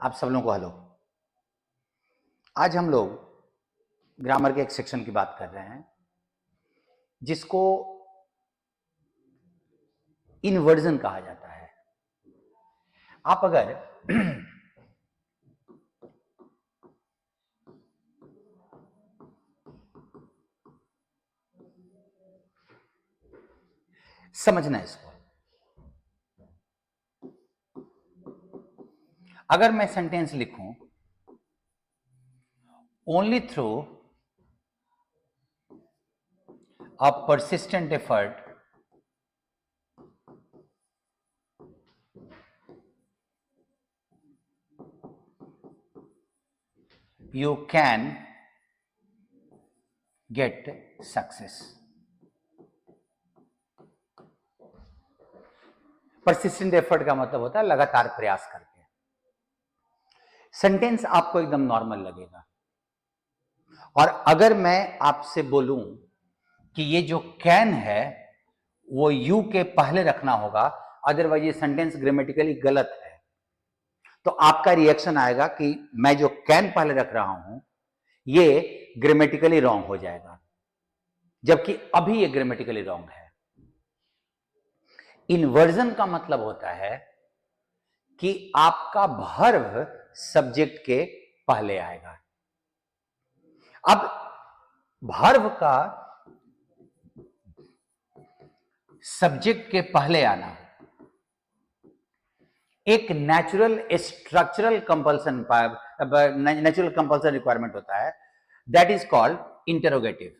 आप सब लोगों को हेलो। आज हम लोग ग्रामर के एक सेक्शन की बात कर रहे हैं जिसको इन्वर्जन कहा जाता है। आप अगर समझना इसको, अगर मैं सेंटेंस लिखूं only through a persistent effort you can get success। persistent effort का मतलब होता है लगातार प्रयास करके। सेंटेंस आपको एकदम नॉर्मल लगेगा, और अगर मैं आपसे बोलूं कि ये जो कैन है वो यू के पहले रखना होगा, अदरवाइज ये सेंटेंस ग्रामेटिकली गलत है, तो आपका रिएक्शन आएगा कि मैं जो कैन पहले रख रहा हूं ये ग्रामेटिकली रॉन्ग हो जाएगा, जबकि अभी ये ग्रामेटिकली रॉन्ग है। इन्वर्जन का मतलब होता है कि आपका वर्ब सब्जेक्ट के पहले आएगा। अब वर्ब का सब्जेक्ट के पहले आना एक नेचुरल स्ट्रक्चरल कंपल्सन रिक्वायरमेंट होता है, दैट इज कॉल्ड इंटरोगेटिव,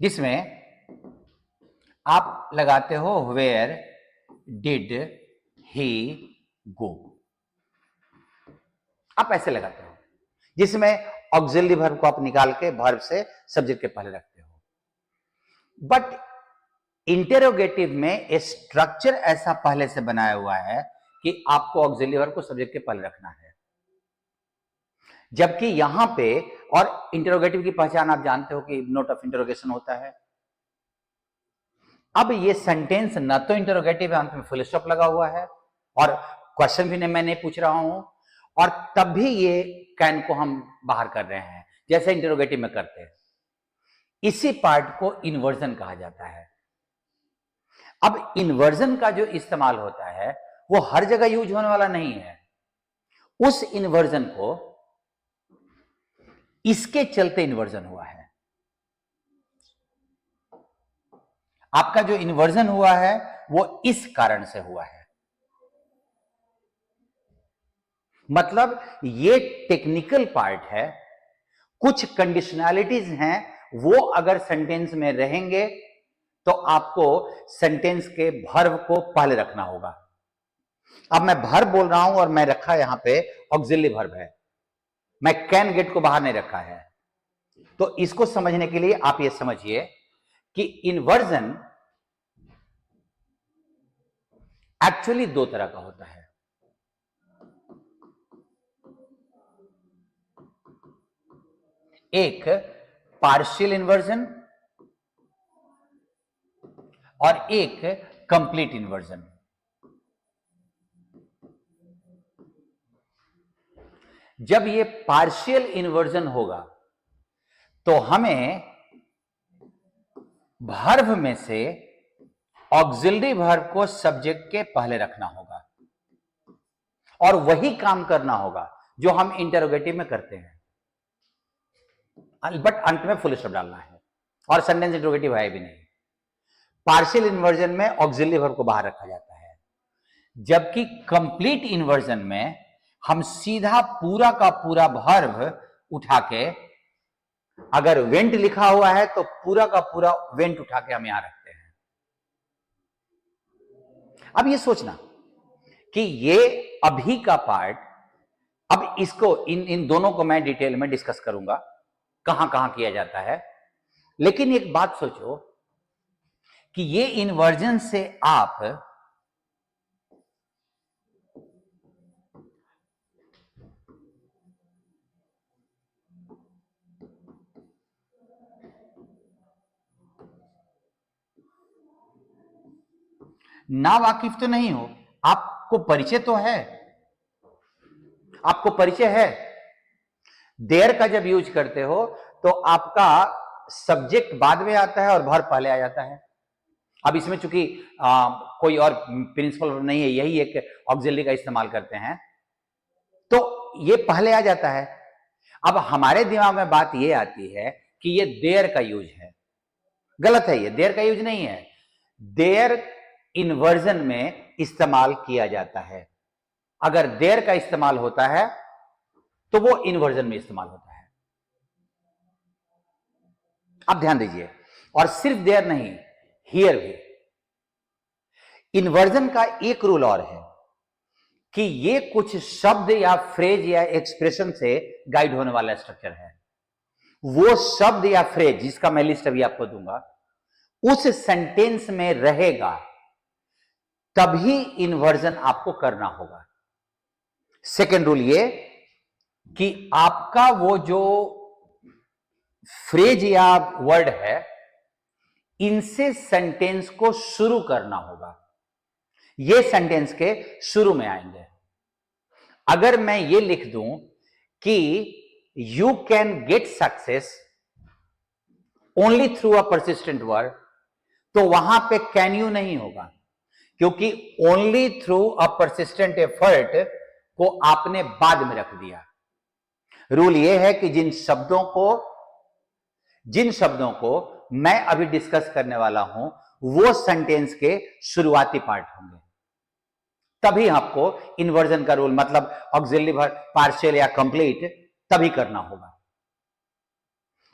जिसमें आप लगाते हो वेयर डिड ही गो। आप ऐसे लगाते हो, जिसमें ऑक्सिलरी वर्ब को आप निकाल के वर्ब से सब्जेक्ट के पहले रखते हो। बट इंटेरोगेटिव में स्ट्रक्चर ऐसा पहले से बनाया हुआ है कि आपको ऑक्सिलरी वर्ब को सब्जेक्ट के पहले रखना है, जबकि यहां पे, और इंटेरोगेटिव की पहचान आप जानते हो कि नोट ऑफ इंटेरोगेशन होता है। अब ये सेंटेंस न तो इंटेरोगेटिव है, अंत में फुल स्टॉप लगा हुआ है, और क्वेश्चन भी मैं नहीं पूछ रहा हूं, और तब भी ये कैन को हम बाहर कर रहे हैं जैसे इंटेरोगेटिव में करते हैं। इसी पार्ट को इन्वर्जन कहा जाता है। अब इन्वर्जन का जो इस्तेमाल होता है वो हर जगह यूज होने वाला नहीं है। उस इन्वर्जन को इसके चलते इन्वर्जन हुआ है। आपका जो इन्वर्जन हुआ है वो इस कारण से हुआ है। मतलब ये टेक्निकल पार्ट है, कुछ कंडीशनैलिटीज हैं, वो अगर सेंटेंस में रहेंगे तो आपको सेंटेंस के वर्ब को पहले रखना होगा। अब मैं वर्ब बोल रहा हूं और मैं रखा यहां पे ऑक्सिलरी वर्ब है, मैं कैन गेट को बाहर नहीं रखा है। तो इसको समझने के लिए आप ये समझिए कि इन्वर्जन एक्चुअली दो तरह का होता है। एक पार्शियल इन्वर्जन और एक कंप्लीट इन्वर्जन। जब ये पार्शियल इन्वर्जन होगा तो हमें वर्ब में से ऑक्सिलरी वर्ब को सब्जेक्ट के पहले रखना होगा, और वही काम करना होगा जो हम इंटरोगेटिव में करते हैं, बट अंत में फुल स्टॉप डालना है, और सेंटेंस इंटरोगेटिव है भी नहीं। पार्शियल इन्वर्जन में ऑक्सिलरी वर्ब को बाहर रखा जाता है, जबकि कंप्लीट इन्वर्जन में हम सीधा पूरा का पूरा वर्ब उठा के, अगर वेंट लिखा हुआ है तो पूरा का पूरा वेंट उठा के हम यहां रखते हैं। अब ये सोचना कि ये अभी का पार्ट, अब इसको इन दोनों को मैं डिटेल में डिस्कस करूंगा कहां कहां किया जाता है, लेकिन एक बात सोचो कि ये इन्वर्जन से आप ना वाकिफ तो नहीं हो, आप आपको परिचय तो है, आपको परिचय है। देयर का जब यूज करते हो तो आपका सब्जेक्ट बाद में आता है और वर्ब पहले आ जाता है। अब इसमें चूंकि कोई और प्रिंसिपल नहीं है, यही एक ऑक्सिलरी का इस्तेमाल करते हैं, तो ये पहले आ जाता है। अब हमारे दिमाग में बात ये आती है कि ये देयर का यूज है। गलत है, ये देयर का यूज नहीं है। देयर इन्वर्जन में इस्तेमाल किया जाता है। अगर देयर का इस्तेमाल होता है तो वो इन्वर्जन में इस्तेमाल होता है। अब ध्यान दीजिए, और सिर्फ देयर नहीं, हियर भी। इन्वर्जन का एक रूल और है कि ये कुछ शब्द या फ्रेज या एक्सप्रेशन से गाइड होने वाला स्ट्रक्चर है। वो शब्द या फ्रेज जिसका मैं लिस्ट अभी आपको दूंगा, उस सेंटेंस में रहेगा, तभी इन्वर्जन आपको करना होगा। सेकेंड रूल ये कि आपका वो जो फ्रेज या वर्ड है, इनसे सेंटेंस को शुरू करना होगा। ये सेंटेंस के शुरू में आएंगे। अगर मैं ये लिख दूं कि you can get success only through a persistent word, तो वहां पे कैन यू नहीं होगा, क्योंकि only through a persistent effort को आपने बाद में रख दिया। रूल यह है कि जिन शब्दों को मैं अभी डिस्कस करने वाला हूं, वो सेंटेंस के शुरुआती पार्ट होंगे, तभी आपको इन्वर्जन का रूल, मतलब ऑक्सिलरी वर्ब पार्शियल या कंप्लीट, तभी करना होगा।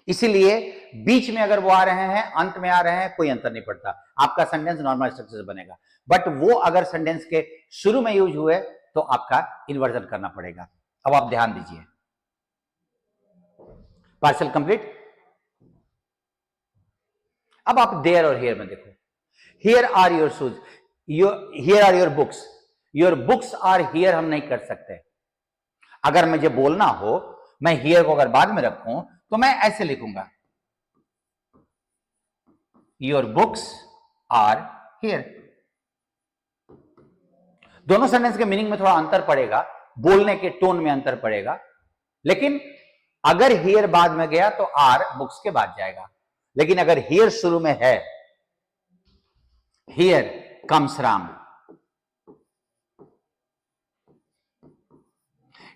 इसीलिए बीच में अगर वो आ रहे हैं, अंत में आ रहे हैं, कोई अंतर नहीं पड़ता, आपका सेंटेंस नॉर्मल स्ट्रक्चर से बनेगा। बट वो अगर सेंटेंस के शुरू में यूज हुए तो आपका इन्वर्जन करना पड़ेगा। अब आप ध्यान दीजिए, पार्शियल कंप्लीट। अब आप देयर और हियर में देखो, here are your shoes, here are your books, your books are here हम नहीं कर सकते। अगर मुझे बोलना हो, मैं हियर को अगर बाद में रखूं तो मैं ऐसे लिखूंगा, योर बुक्स आर हियर। दोनों सेंटेंस के मीनिंग में थोड़ा अंतर पड़ेगा, बोलने के टोन में अंतर पड़ेगा, लेकिन अगर हियर बाद में गया तो आर बुक्स के बाद जाएगा। लेकिन अगर हियर शुरू में है, हियर कम्स राम,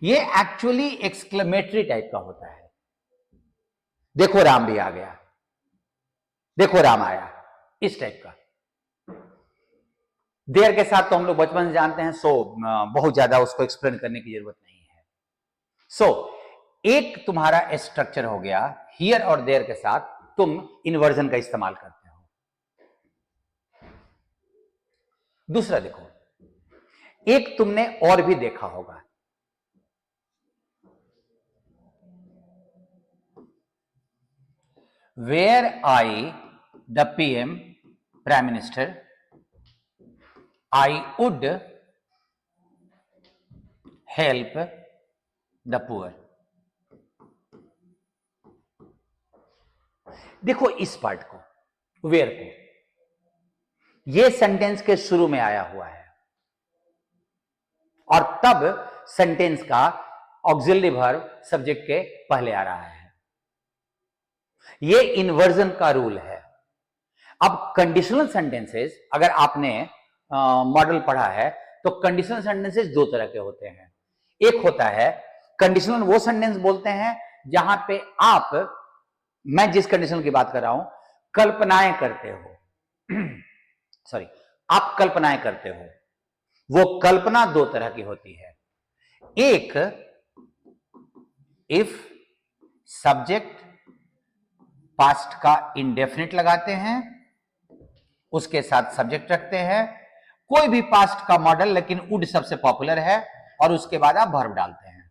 ये एक्चुअली एक्सक्लेमेटरी टाइप का होता है। देखो राम भी आ गया, देखो राम आया, इस टाइप का। देयर के साथ तो हम लोग बचपन से जानते हैं, सो बहुत ज्यादा उसको एक्सप्लेन करने की जरूरत नहीं है। सो एक तुम्हारा स्ट्रक्चर हो गया, हियर और देयर के साथ तुम इन्वर्जन का इस्तेमाल करते हो। दूसरा देखो, एक तुमने और भी देखा होगा, where I the PM, prime minister, I would help the poor. देखो इस पार्ट को, वेयर को, यह सेंटेंस के शुरू में आया हुआ है और तब सेंटेंस का ऑक्सिलरी वर्ब सब्जेक्ट के पहले आ रहा है। यह इन्वर्जन का रूल है। अब कंडीशनल सेंटेंसेस, अगर आपने मॉडल पढ़ा है, तो कंडीशनल सेंटेंसेस दो तरह के होते हैं। एक होता है कंडीशनल, वो सेंटेंस बोलते हैं जहां पे आप, मैं जिस कंडीशन की बात कर रहा हूं, कल्पनाएं करते हो सॉरी, आप कल्पनाएं करते हो। वो कल्पना दो तरह की होती है। एक, इफ सब्जेक्ट पास्ट का इंडेफिनिट लगाते हैं, उसके साथ सब्जेक्ट रखते हैं, कोई भी पास्ट का मॉडल, लेकिन वुड सबसे पॉपुलर है, और उसके बाद आप वर्ब डालते हैं।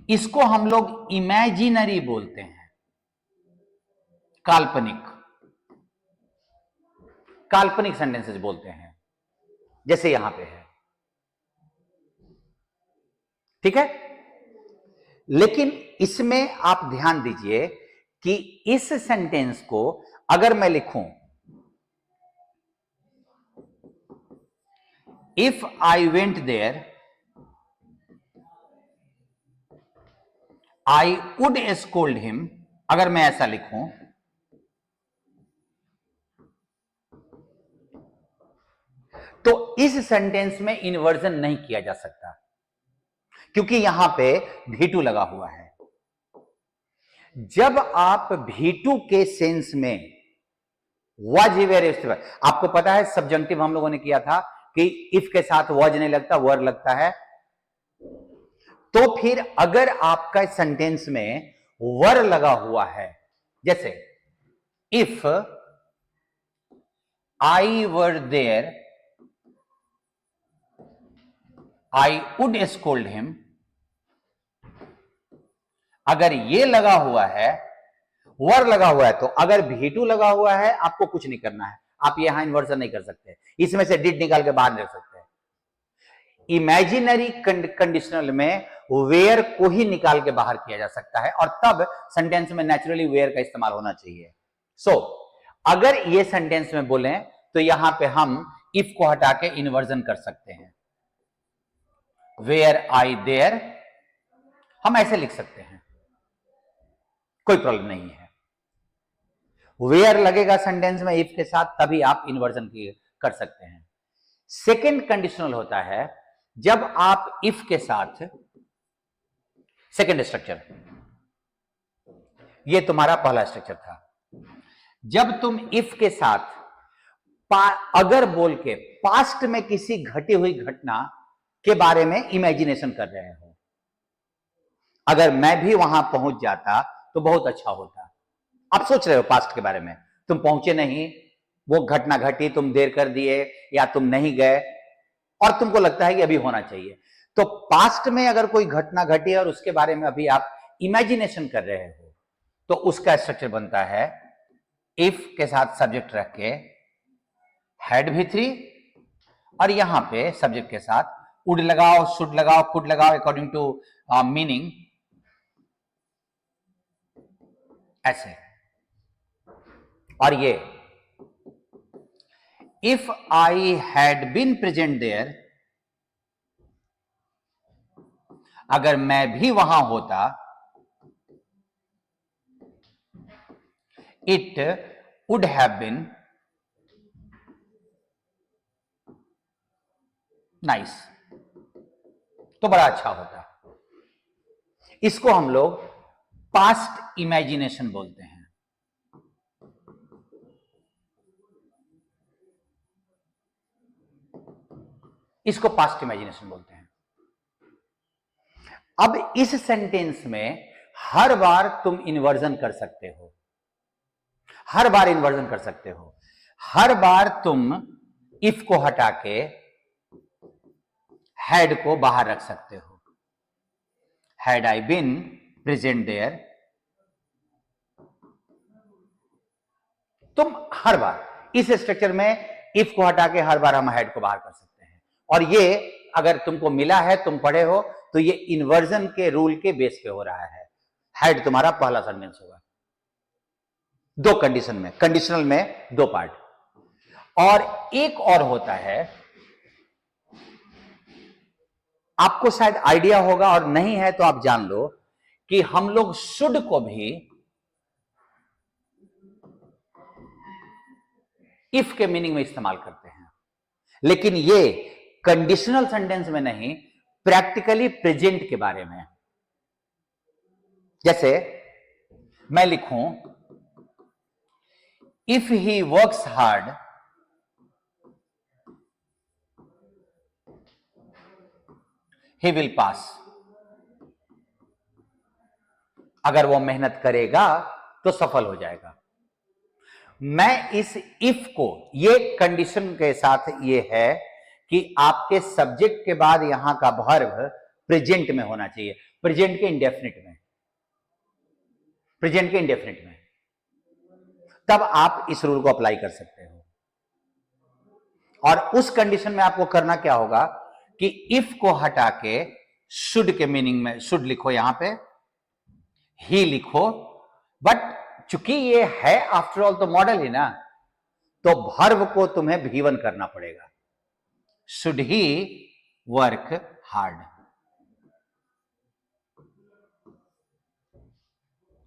इसको हम लोग इमेजिनरी बोलते हैं, काल्पनिक, काल्पनिक सेंटेंसेस बोलते हैं, जैसे यहां पे है। ठीक है, लेकिन इसमें आप ध्यान दीजिए कि इस सेंटेंस को अगर मैं लिखूं, if I went there I would scold him, अगर मैं ऐसा लिखूं तो इस सेंटेंस में इन्वर्जन नहीं किया जा सकता क्योंकि यहां पे V2 लगा हुआ है। जब आप V2 के सेंस में वॉज वेयर इस्तेमाल, आपको पता है सब्जंक्टिव हम लोगों ने किया था कि इफ के साथ वॉज नहीं लगता, वर लगता है। तो फिर अगर आपका सेंटेंस में वर लगा हुआ है, जैसे if I were there I would scold him, अगर ये लगा हुआ है, वर लगा हुआ है, तो अगर V2 लगा हुआ है आपको कुछ नहीं करना है, आप यहां इन्वर्जन नहीं कर सकते, इसमें से डिड निकाल के बाहर रख सकते हैं। इमेजिनरी कंडीशनल में वेयर को ही निकाल के बाहर किया जा सकता है और तब सेंटेंस में नेचुरली वेयर का इस्तेमाल होना चाहिए। सो अगर ये सेंटेंस में बोलें तो यहां पे हम इफ को हटा के इन्वर्जन कर सकते हैं। वेयर आई देयर हम ऐसे लिख सकते हैं, कोई प्रॉब्लम नहीं है। वेयर लगेगा सेंटेंस में इफ के साथ, तभी आप इन्वर्जन कर सकते हैं। सेकेंड कंडीशनल होता है जब आप इफ के साथ, सेकेंड स्ट्रक्चर, ये तुम्हारा पहला स्ट्रक्चर था, जब तुम इफ के साथ अगर बोल के पास्ट में किसी घटी हुई घटना के बारे में इमेजिनेशन कर रहे हो, अगर मैं भी वहां पहुंच जाता तो बहुत अच्छा होता। आप सोच रहे हो पास्ट के बारे में, तुम पहुंचे नहीं, वो घटना घटी, तुम देर कर दिए या तुम नहीं गए और तुमको लगता है कि अभी होना चाहिए। तो पास्ट में अगर कोई घटना घटी और उसके बारे में अभी आप इमेजिनेशन कर रहे हो तो उसका स्ट्रक्चर बनता है इफ के साथ सब्जेक्ट रख के हैड V3 और यहां पे सब्जेक्ट के साथ वुड लगाओ, शुड लगाओ, कुड लगाओ अकॉर्डिंग टू मीनिंग, ऐसे। और ये if I had been present there, अगर मैं भी वहां होता, it would have been nice, तो बड़ा अच्छा होता। इसको हम लोग पास्ट इमेजिनेशन बोलते हैं। इसको पास्ट इमेजिनेशन बोलते हैं। अब इस सेंटेंस में हर बार तुम इन्वर्जन कर सकते हो, हर बार इन्वर्जन कर सकते हो, हर बार तुम इफ को हटा के हैड को बाहर रख सकते हो। Had I been present there, तुम हर बार इस स्ट्रक्चर में इफ को हटा के हर बार हम हैड को बाहर कर सकते हैं। और ये अगर तुमको मिला है, तुम पढ़े हो, तो ये इन्वर्जन के रूल के बेस पे हो रहा है। हैड तुम्हारा पहला सेंटेंस होगा, दो कंडीशन में, कंडीशनल में दो पार्ट। और एक और होता है, आपको शायद आइडिया होगा और नहीं है तो आप जान लो कि हम लोग शुड को भी इफ के मीनिंग में इस्तेमाल करते हैं, लेकिन ये कंडीशनल सेंटेंस में नहीं, प्रैक्टिकली प्रेजेंट के बारे में। जैसे मैं लिखूं if he works hard he will pass, अगर वो मेहनत करेगा तो सफल हो जाएगा। मैं इस इफ को, ये कंडीशन के साथ ये है कि आपके सब्जेक्ट के बाद यहां का वर्ब प्रेजेंट में होना चाहिए, प्रेजेंट के इंडेफिनिट में, प्रेजेंट के इंडेफिनिट में, तब आप इस रूल को अप्लाई कर सकते हो। और उस कंडीशन में आपको करना क्या होगा कि इफ को हटा के शुड के मीनिंग में शुड लिखो, यहां पे ही लिखो, बट चूंकि ये है आफ्टर ऑल तो मॉडल ही ना, तो वर्ब को तुम्हें V1 करना पड़ेगा। Should he work hard.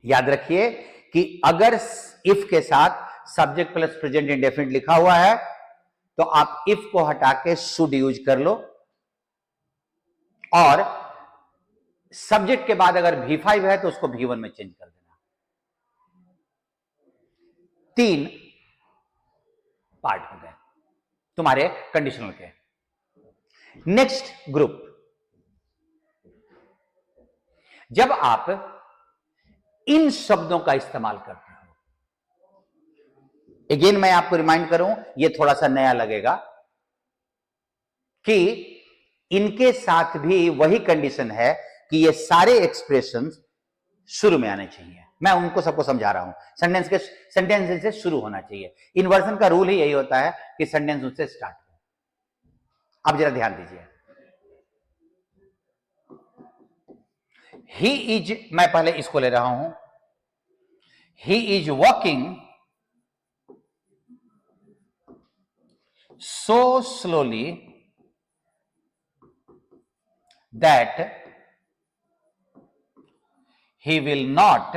याद रखिए कि अगर इफ के साथ सब्जेक्ट प्लस प्रेजेंट इंडेफिनिट लिखा हुआ है तो आप इफ को हटा के शुड यूज कर लो, और सब्जेक्ट के बाद अगर V5 है तो उसको V1 में चेंज कर देना। 3 पार्ट हो गए तुम्हारे कंडीशनल के। नेक्स्ट ग्रुप, जब आप इन शब्दों का इस्तेमाल करते हो, अगेन मैं आपको रिमाइंड करूं, यह थोड़ा सा नया लगेगा कि इनके साथ भी वही कंडीशन है कि ये सारे एक्सप्रेशंस शुरू में आने चाहिए। मैं उनको सबको समझा रहा हूं, सेंटेंस से शुरू होना चाहिए। इन्वर्जन का रूल ही यही होता है कि सेंटेंस उससे स्टार्ट हो। अब जरा ध्यान दीजिए, ही इज, मैं पहले इसको ले रहा हूं, he is walking so slowly that he will not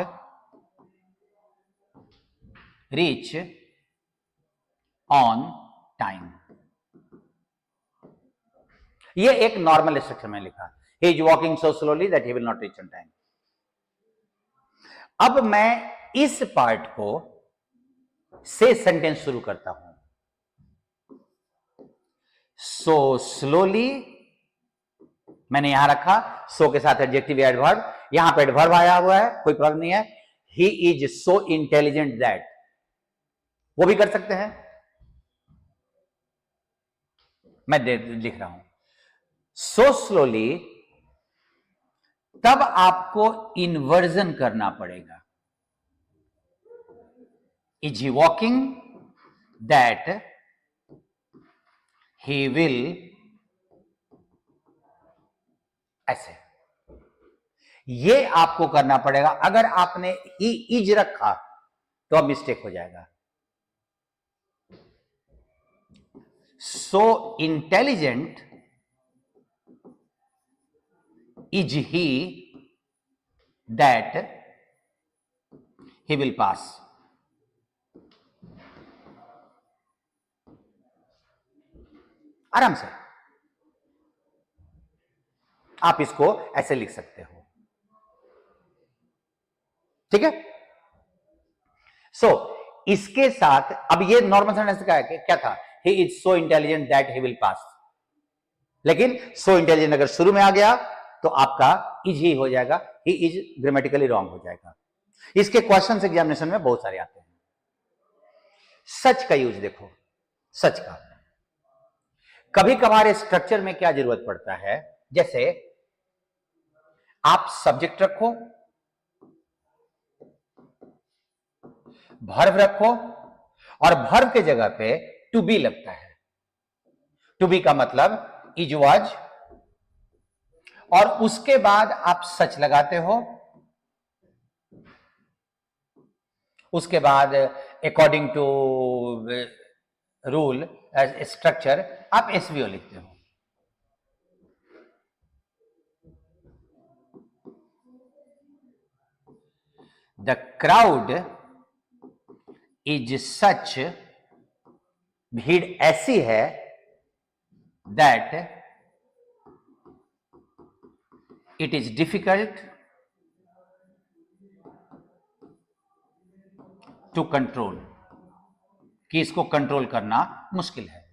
reach on time। ये एक नॉर्मल स्ट्रक्चर में लिखा, he is walking so slowly that he will not reach on time। अब मैं इस पार्ट को से सेंटेंस शुरू करता हूं। so slowly मैंने यहां रखा, so के साथ एडजेक्टिव एडवर्ब, यहां पे एडवर्ब आया हुआ है, कोई प्रॉब्लम नहीं है। He is so intelligent that, वो भी कर सकते हैं, मैं लिख रहा हूं सो स्लोली, तब आपको इन्वर्जन करना पड़ेगा। Is he walking that he will, ऐसे ये आपको करना पड़ेगा। अगर आपने ही इज रखा तो अब मिस्टेक हो जाएगा। So intelligent is he that he will pass. आराम से आप इसको ऐसे लिख सकते हो, ठीक है। सो इसके साथ अब ये नॉर्मल सेंटेंस का क्या था, he is so intelligent that he will pass, लेकिन सो इंटेलिजेंट अगर शुरू में आ गया तो आपका इज ही हो जाएगा, ही इज ग्रामेटिकली रॉन्ग हो जाएगा। इसके क्वेश्चंस एग्जामिनेशन में बहुत सारे आते हैं। सच का यूज देखो, सच का कभी कभार स्ट्रक्चर में क्या जरूरत पड़ता है, जैसे आप सब्जेक्ट रखो, वर्ब रखो, और वर्ब के जगह पे टू बी लगता है। टू बी का मतलब इज वाज, और उसके बाद आप सच लगाते हो, उसके बाद अकॉर्डिंग टू रूल स्ट्रक्चर आप एसवीओ लिखते हो। द क्राउड इज सच, भीड़ ऐसी है, that it is difficult to control, कि इसको कंट्रोल करना मुश्किल है।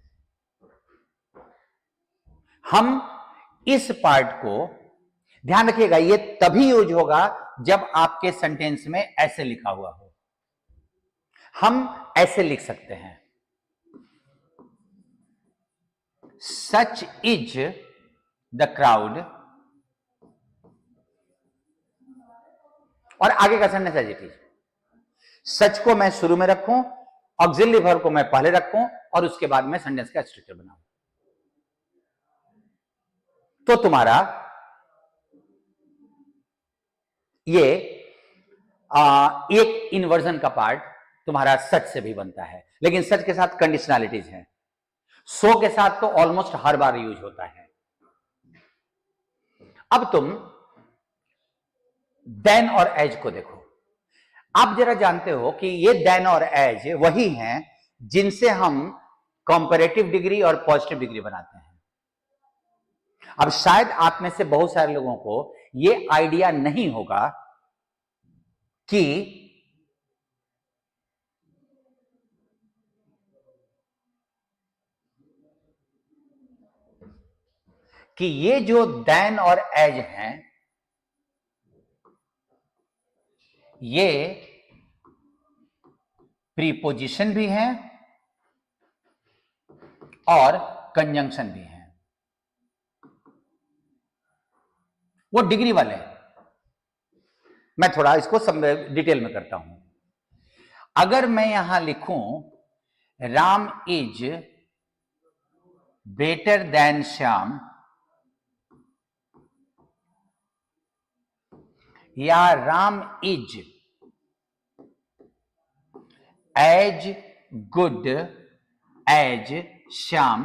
हम इस पार्ट को ध्यान रखिएगा, ये तभी यूज होगा जब आपके सेंटेंस में ऐसे लिखा हुआ हो। हम ऐसे लिख सकते हैं, सच इज द क्राउड, और आगे का सेंटेंस एज इट इज। सच को मैं शुरू में रखूं, ऑक्सिलरी वर्ब को मैं पहले रखूं, और उसके बाद में सेंटेंस का स्ट्रक्चर बनाऊं, तो तुम्हारा ये एक इन्वर्जन का पार्ट तुम्हारा सच से भी बनता है, लेकिन सच के साथ कंडीशनैलिटीज हैं। सो के साथ तो ऑलमोस्ट हर बार यूज होता है। अब तुम देन और एज को देखो। आप जरा जानते हो कि ये देन और एज वही हैं जिनसे हम कंपैरेटिव डिग्री और पॉजिटिव डिग्री बनाते हैं। अब शायद आप में से बहुत सारे लोगों को ये आइडिया नहीं होगा कि ये जो देन और एज हैं ये प्रीपोजिशन भी हैं और कंजंक्शन भी हैं। वो डिग्री वाले हैं। मैं थोड़ा इसको डिटेल में करता हूं। अगर मैं यहां लिखूं Ram is better than Shyam या Ram is as good as Shyam,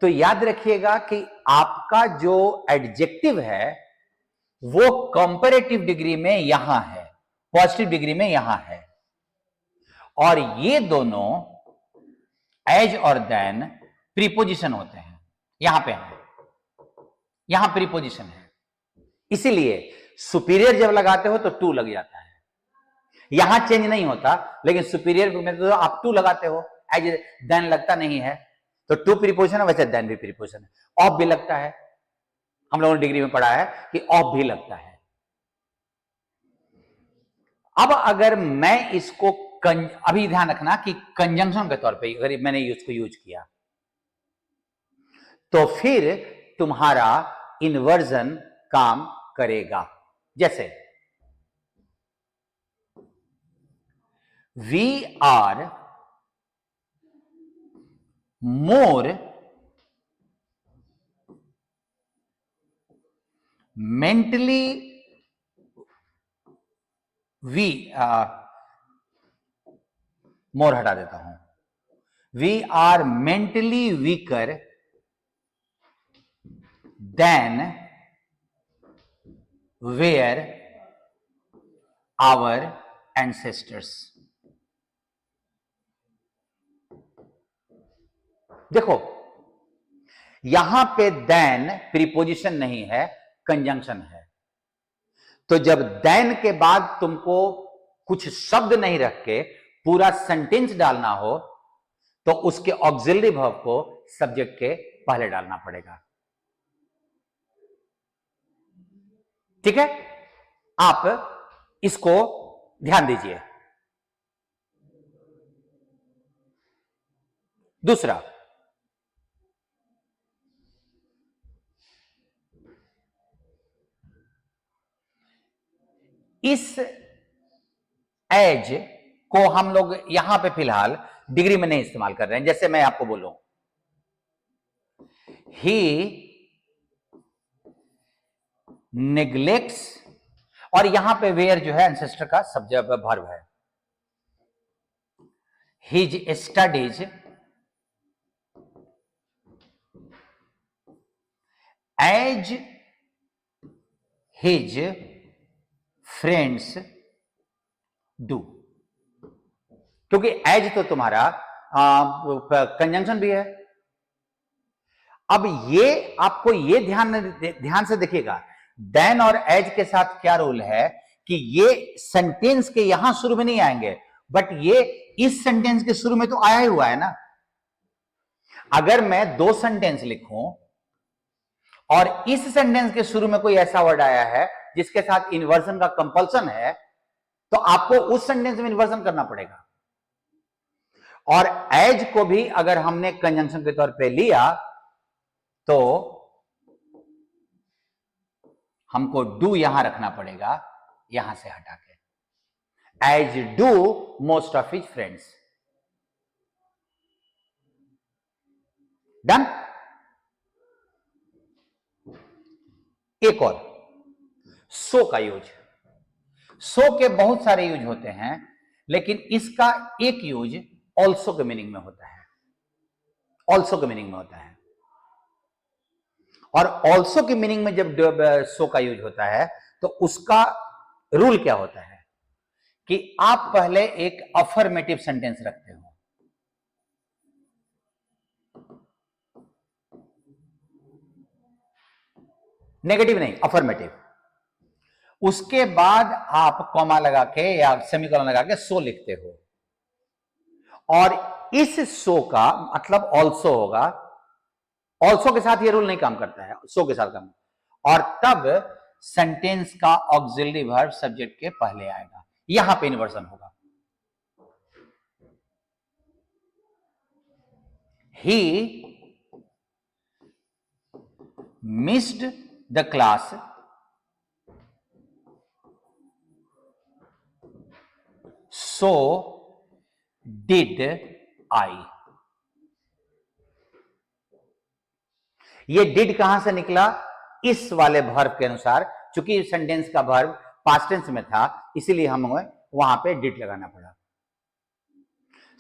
तो याद रखिएगा कि आपका जो एडजेक्टिव है वो कंपैरेटिव डिग्री में यहां है, पॉजिटिव डिग्री में यहां है, और ये दोनों एज और देन प्रीपोजिशन होते हैं। यहां पे है, यहां प्रीपोजिशन है, इसीलिए सुपीरियर जब लगाते हो तो टू लग जाता है। यहां चेंज नहीं होता, लेकिन सुपीरियर में तो आप टू लगाते हो, एज देन लगता नहीं है, तो टू प्रीपोजिशन है, वैसे देन भी प्रीपोजिशन है। ऑफ भी लगता है, हम लोगों ने डिग्री में पढ़ा है कि ऑफ भी लगता है। अब अगर मैं इसको अभी ध्यान रखना कि कंजंक्शन के तौर पे अगर मैंने इसको यूज किया तो फिर तुम्हारा इन्वर्जन काम करेगा। जैसे we are more mentally more हटा देता हूं, we are mentally weaker than where our ancestors. देखो यहां पे देन प्रीपोजिशन नहीं है, कंजंक्शन है। तो जब देन के बाद तुमको कुछ शब्द नहीं रख के पूरा सेंटेंस डालना हो तो उसके ऑक्सिलरी वर्ब को सब्जेक्ट के पहले डालना पड़ेगा। ठीक है, आप इसको ध्यान दीजिए। दूसरा, इस एज को हम लोग यहां पे फिलहाल डिग्री में नहीं इस्तेमाल कर रहे हैं। जैसे मैं आपको बोलूं ही नेग्लेक्ट्स, और यहां पे वेयर जो है एंसेस्टर का सब्जेक्ट वर्ब है, his studies as his friends do, क्योंकि एज तो तुम्हारा कंजंक्शन भी है। अब ये आपको ये ध्यान से देखिएगा, देन और एज के साथ क्या रूल है कि ये सेंटेंस के यहां शुरू में नहीं आएंगे, बट ये इस सेंटेंस के शुरू में तो आया ही हुआ है ना। अगर मैं दो सेंटेंस लिखूं और इस सेंटेंस के शुरू में कोई ऐसा वर्ड आया है जिसके साथ इन्वर्जन का कंपल्सन है, तो आपको उस सेंटेंस में इन्वर्जन करना पड़ेगा। और एज को भी अगर हमने कंजंक्शन के तौर पे लिया तो हमको डू यहां रखना पड़ेगा, यहां से हटा के, as do most of his friends. Done. एक और सो का यूज। सो के बहुत सारे यूज होते हैं, लेकिन इसका एक यूज ऑल्सो के मीनिंग में होता है, ऑल्सो के मीनिंग में होता है। और ऑल्सो के मीनिंग में जब सो का यूज होता है तो उसका रूल क्या होता है कि आप पहले एक अफर्मेटिव सेंटेंस रखते हो, नेगेटिव नहीं, अफर्मेटिव। उसके बाद आप कॉमा लगा के या सेमीकोलन लगा के सो लिखते हो, और इस सो का मतलब ऑल्सो होगा। ऑल्सो के साथ ये रूल नहीं काम करता है, सो के साथ काम, और तब सेंटेंस का ऑक्सिलरी वर्ब सब्जेक्ट के पहले आएगा, यहां पे इन्वर्जन होगा। He missed the class so did I। ये डिड कहां से निकला? इस वाले वर्ब के अनुसार, चूंकि सेंटेंस का वर्ब पास्ट टेंस में था इसीलिए हमें वहां पे डिड लगाना पड़ा।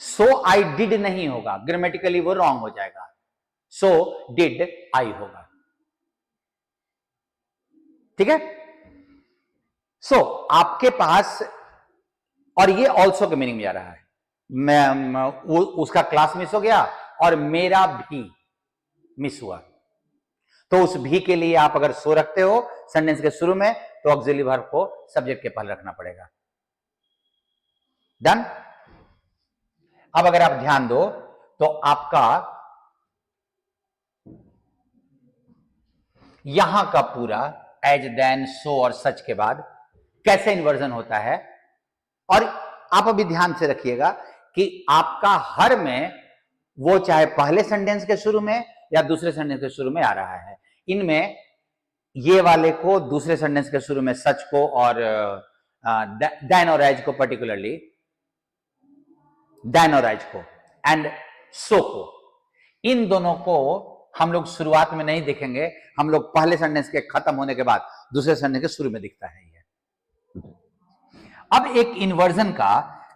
सो आई डिड नहीं होगा, ग्रामेटिकली वो रॉन्ग हो जाएगा, सो डिड आई होगा। ठीक है? सो आपके पास, और ये ऑल्सो के मीनिंग में जा रहा है, उसका क्लास मिस हो गया और मेरा भी मिस हुआ, तो उस भी के लिए आप अगर सो रखते हो सेंटेंस के शुरू में तो ऑक्सिलरी वर्ब को सब्जेक्ट के पहले रखना पड़ेगा। डन? अब अगर आप ध्यान दो तो आपका यहां का पूरा एज, देन, सो और सच के बाद कैसे इन्वर्जन होता है, और आप अभी ध्यान से रखिएगा कि आपका हर में वो चाहे पहले सेंटेंस के शुरू में या दूसरे सेंटेंस के शुरू में आ रहा है। इनमें ये वाले को दूसरे सेंटेंस के शुरू में सच को, और देन और एज को, पर्टिकुलरली देन और एज को एंड सो को, इन दोनों को हम लोग शुरुआत में नहीं देखेंगे, हम लोग पहले सेंटेंस के खत्म होने के बाद दूसरे सेंटेंस के शुरू में दिखता है ये। अब एक इन्वर्जन का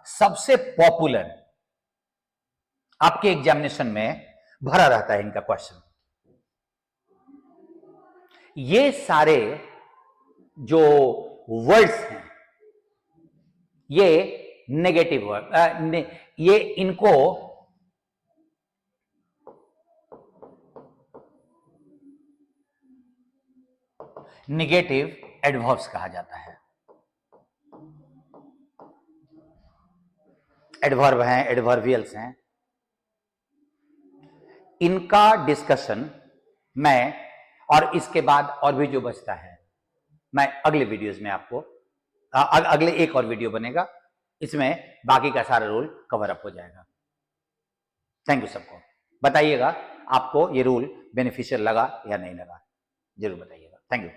सबसे पॉपुलर आपके एग्जामिनेशन में भरा रहता है इनका क्वेश्चन, ये सारे जो वर्ड्स हैं ये नेगेटिव वर्ड, ये इनको नेगेटिव एडवर्ब्स कहा जाता है। एडवर्ब हैं, एडवर्बियल्स हैं, इनका डिस्कशन मैं, और इसके बाद और भी जो बचता है मैं अगले वीडियोस में आपको, अगले एक और वीडियो बनेगा, इसमें बाकी का सारा रूल कवर अप हो जाएगा। थैंक यू सबको। बताइएगा आपको ये रूल बेनिफिशियल लगा या नहीं लगा, जरूर बताइएगा। Thank you.